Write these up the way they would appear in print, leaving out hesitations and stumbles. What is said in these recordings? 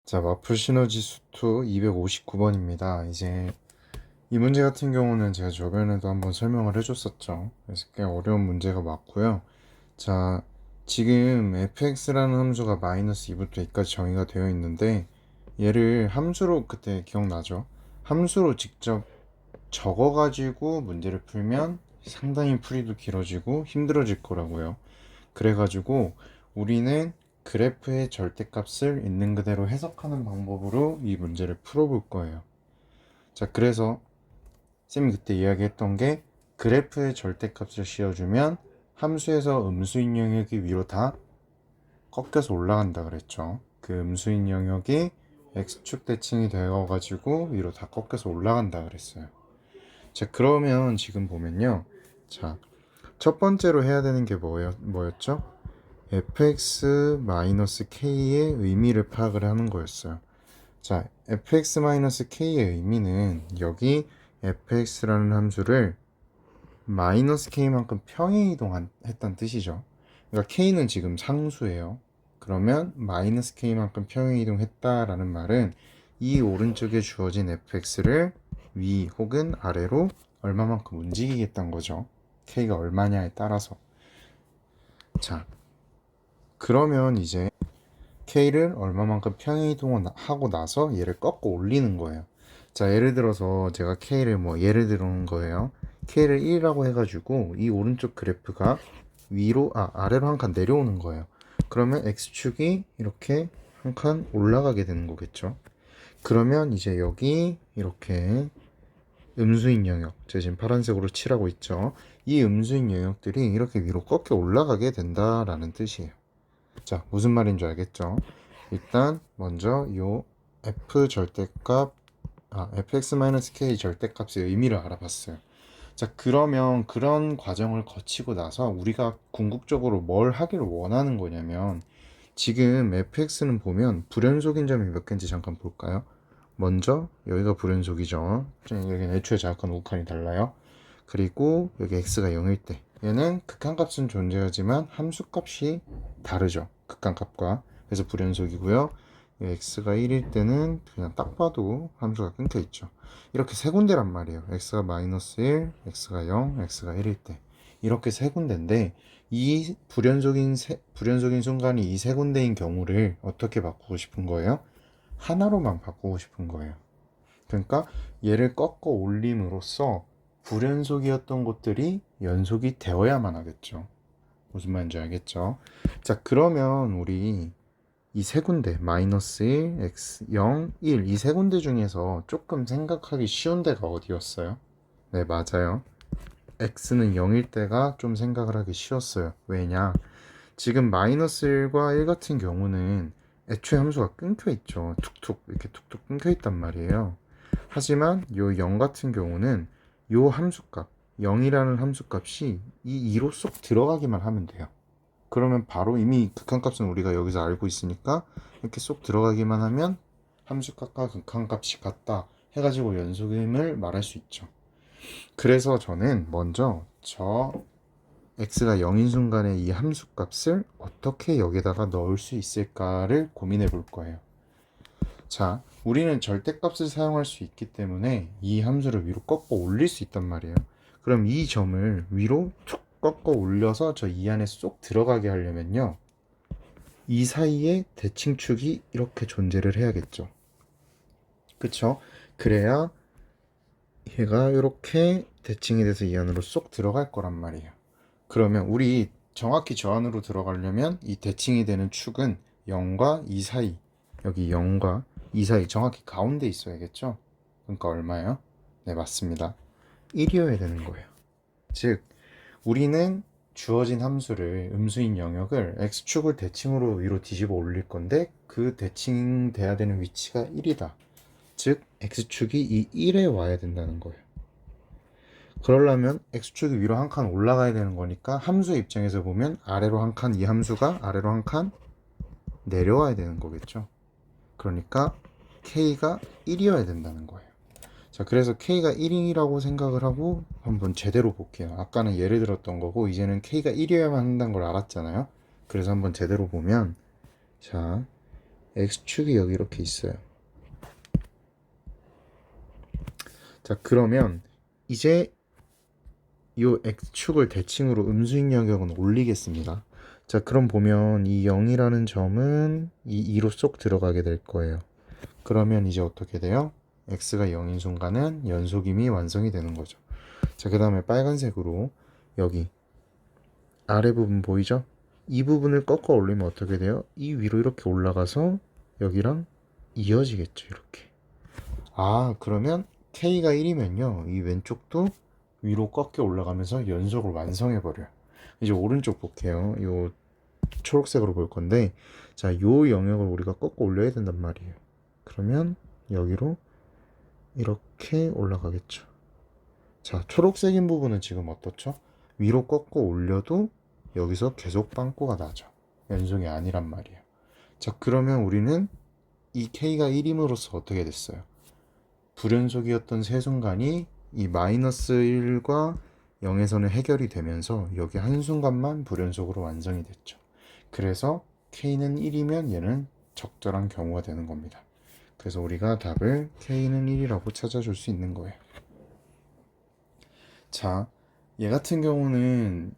자, 마플 시너지 수투 259번입니다. 이제 이 문제 같은 경우는 제가 저번에도 한번 설명을 해줬었죠. 그래서 꽤 어려운 문제가 맞고요. 자, 지금 fx라는 함수가 마이너스 2부터 2까지 정의가 되어 있는데 얘를 함수로 그때 기억나죠? 함수로 직접 적어가지고 문제를 풀면 상당히 풀이도 길어지고 힘들어질 거라고요. 그래가지고 우리는 그래프의 절대값을 있는 그대로 해석하는 방법으로 이 문제를 풀어볼 거예요. 자, 그래서 쌤이 그때 이야기했던 게 그래프의 절대값을 씌워주면 함수에서 음수인 영역이 위로 다 꺾여서 올라간다 그랬죠. 그 음수인 영역이 x축 대칭이 되어가지고 위로 다 꺾여서 올라간다 그랬어요. 자, 그러면 지금 보면요. 자, 첫 번째로 해야 되는 게 뭐였죠? fx-k의 의미를 파악을 하는 거였어요. 자, fx-k의 의미는 여기 fx라는 함수를 마이너스 k만큼 평행 이동했다는 뜻이죠. 그러니까 k는 지금 상수예요. 그러면 마이너스 k만큼 평행 이동했다라는 말은 이 오른쪽에 주어진 fx를 위 혹은 아래로 얼마만큼 움직이겠다는 거죠. k가 얼마냐에 따라서. 자, 그러면 이제 K를 얼마만큼 평행 이동을 하고 나서 얘를 꺾어 올리는 거예요. 자, 예를 들어서 제가 K를 예를 들어온 거예요. K를 1이라고 해가지고 이 오른쪽 그래프가 아래로 한 칸 내려오는 거예요. 그러면 X축이 이렇게 한 칸 올라가게 되는 거겠죠. 그러면 이제 여기 이렇게 음수인 영역, 제가 지금 파란색으로 칠하고 있죠. 이 음수인 영역들이 이렇게 위로 꺾여 올라가게 된다라는 뜻이에요. 자, 무슨 말인 줄 알겠죠? 일단 먼저 요 f 절대값 fx-k 절대값의 의미를 알아봤어요. 자, 그러면 그런 과정을 거치고 나서 우리가 궁극적으로 뭘 하기를 원하는 거냐면 지금 fx는 보면 불연속인 점이 몇 개인지 잠깐 볼까요? 먼저 여기가 불연속이죠. 여기는 애초에 자극한 우칸이 달라요. 그리고 여기 x가 0일 때 얘는 극한값은 존재하지만 함수값이 다르죠. 극한값과. 그래서 불연속이고요. x가 1일 때는 그냥 딱 봐도 함수가 끊겨 있죠. 이렇게 세 군데란 말이에요. x가 마이너스 1, x가 0, x가 1일 때. 이렇게 세 군데인데 이 불연속인 순간이 이 세 군데인 경우를 어떻게 바꾸고 싶은 거예요? 하나로만 바꾸고 싶은 거예요. 그러니까 얘를 꺾어 올림으로써 불연속이었던 것들이 연속이 되어야만 하겠죠. 무슨 말인지 알겠죠? 자, 그러면 우리 이 세 군데 마이너스 1, x 0, 1 이 세 군데 중에서 조금 생각하기 쉬운 데가 어디였어요? 네, 맞아요. x는 0일 때가 좀 생각을 하기 쉬웠어요. 왜냐? 지금 마이너스 1과 1 같은 경우는 애초에 함수가 끊겨 있죠. 툭툭 이렇게 툭툭 끊겨 있단 말이에요. 하지만 요 0 같은 경우는 요 함수값 0이라는 함수값이 이 2로 쏙 들어가기만 하면 돼요. 그러면 바로 이미 극한값은 우리가 여기서 알고 있으니까 이렇게 쏙 들어가기만 하면 함수값과 극한값이 같다 해가지고 연속임을 말할 수 있죠. 그래서 저는 먼저 저 x가 0인 순간에 이 함수값을 어떻게 여기다가 넣을 수 있을까를 고민해 볼 거예요. 자, 우리는 절대값을 사용할 수 있기 때문에 이 함수를 위로 꺾어 올릴 수 있단 말이에요. 그럼 이 점을 위로 툭 꺾어 올려서 저 이 안에 쏙 들어가게 하려면요. 이 사이에 대칭축이 이렇게 존재를 해야겠죠. 그쵸? 그래야 얘가 이렇게 대칭이 돼서 이 안으로 쏙 들어갈 거란 말이에요. 그러면 우리 정확히 저 안으로 들어가려면 이 대칭이 되는 축은 0과 2 사이, 여기 0과 2 사이 정확히 가운데 있어야겠죠? 그러니까 얼마예요? 네, 맞습니다. 1이어야 되는 거예요. 즉, 우리는 주어진 함수를 음수인 영역을 x축을 대칭으로 위로 뒤집어 올릴 건데 그 대칭돼야 되는 위치가 1이다. 즉, x축이 이 1에 와야 된다는 거예요. 그러려면 x축이 위로 한 칸 올라가야 되는 거니까 함수의 입장에서 보면 아래로 한 칸, 이 함수가 아래로 한 칸 내려와야 되는 거겠죠. 그러니까 k가 1이어야 된다는 거예요. 자, 그래서 k가 1이라고 생각을 하고 한번 제대로 볼게요. 아까는 예를 들었던 거고 이제는 k가 1이어야만 한다는 걸 알았잖아요. 그래서 한번 제대로 보면 자, x축이 여기 이렇게 있어요. 자, 그러면 이제 이 x축을 대칭으로 음수인 영역은 올리겠습니다. 자, 그럼 보면 이 0이라는 점은 이 2로 쏙 들어가게 될 거예요. 그러면 이제 어떻게 돼요? x가 0인 순간은 연속임이 완성이 되는 거죠. 자, 그 다음에 빨간색으로 여기 아래 부분 보이죠? 이 부분을 꺾어 올리면 어떻게 돼요? 이 위로 이렇게 올라가서 여기랑 이어지겠죠, 이렇게. 아, 그러면 k가 1이면요 이 왼쪽도 위로 꺾여 올라가면서 연속을 완성해 버려요. 이제 오른쪽 볼게요. 요 초록색으로 볼 건데, 자, 요 영역을 우리가 꺾어 올려야 된단 말이에요. 그러면 여기로 이렇게 올라가겠죠. 자, 초록색인 부분은 지금 어떻죠? 위로 꺾어 올려도 여기서 계속 빵꾸가 나죠. 연속이 아니란 말이에요. 자, 그러면 우리는 이 k가 1임으로써 어떻게 됐어요? 불연속이었던 세 순간이 이 마이너스 1과 0에서는 해결이 되면서 여기 한순간만 불연속으로 완성이 됐죠. 그래서 k는 1이면 얘는 적절한 경우가 되는 겁니다. 그래서 우리가 답을 k는 1이라고 찾아줄 수 있는 거예요. 자, 얘 같은 경우는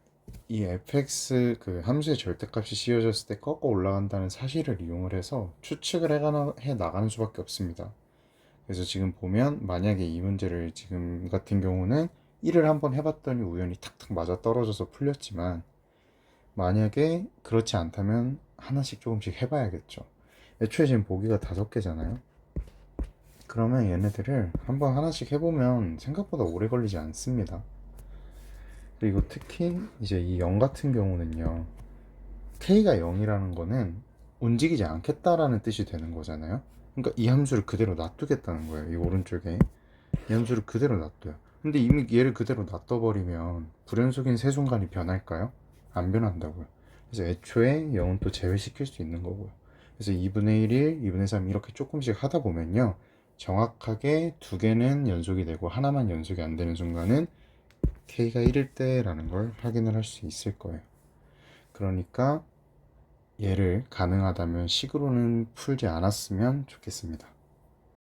이 fx 그 함수의 절대값이 씌워졌을 때 꺾어 올라간다는 사실을 이용을 해서 추측을 해 나가는 수밖에 없습니다. 그래서 지금 보면 만약에 이 문제를 지금 같은 경우는 1을 한번 해봤더니 우연히 탁탁 맞아 떨어져서 풀렸지만, 만약에 그렇지 않다면 하나씩 조금씩 해봐야겠죠. 애초에 지금 보기가 5개잖아요. 그러면 얘네들을 한번 하나씩 해보면 생각보다 오래 걸리지 않습니다. 그리고 특히 이제 이 0 같은 경우는요, k가 0이라는 거는 움직이지 않겠다라는 뜻이 되는 거잖아요. 그러니까 이 함수를 그대로 놔두겠다는 거예요. 이 오른쪽에 이 함수를 그대로 놔둬요. 근데 이미 얘를 그대로 놔둬버리면 불연속인 세 순간이 변할까요? 안 변한다고요. 그래서 애초에 0은 또 제외시킬 수 있는 거고요. 그래서 2분의 1, 2분의 3 이렇게 조금씩 하다 보면요, 정확하게 두 개는 연속이 되고 하나만 연속이 안 되는 순간은 k가 1일 때라는 걸 확인을 할 수 있을 거예요. 그러니까 얘를 가능하다면 식으로는 풀지 않았으면 좋겠습니다.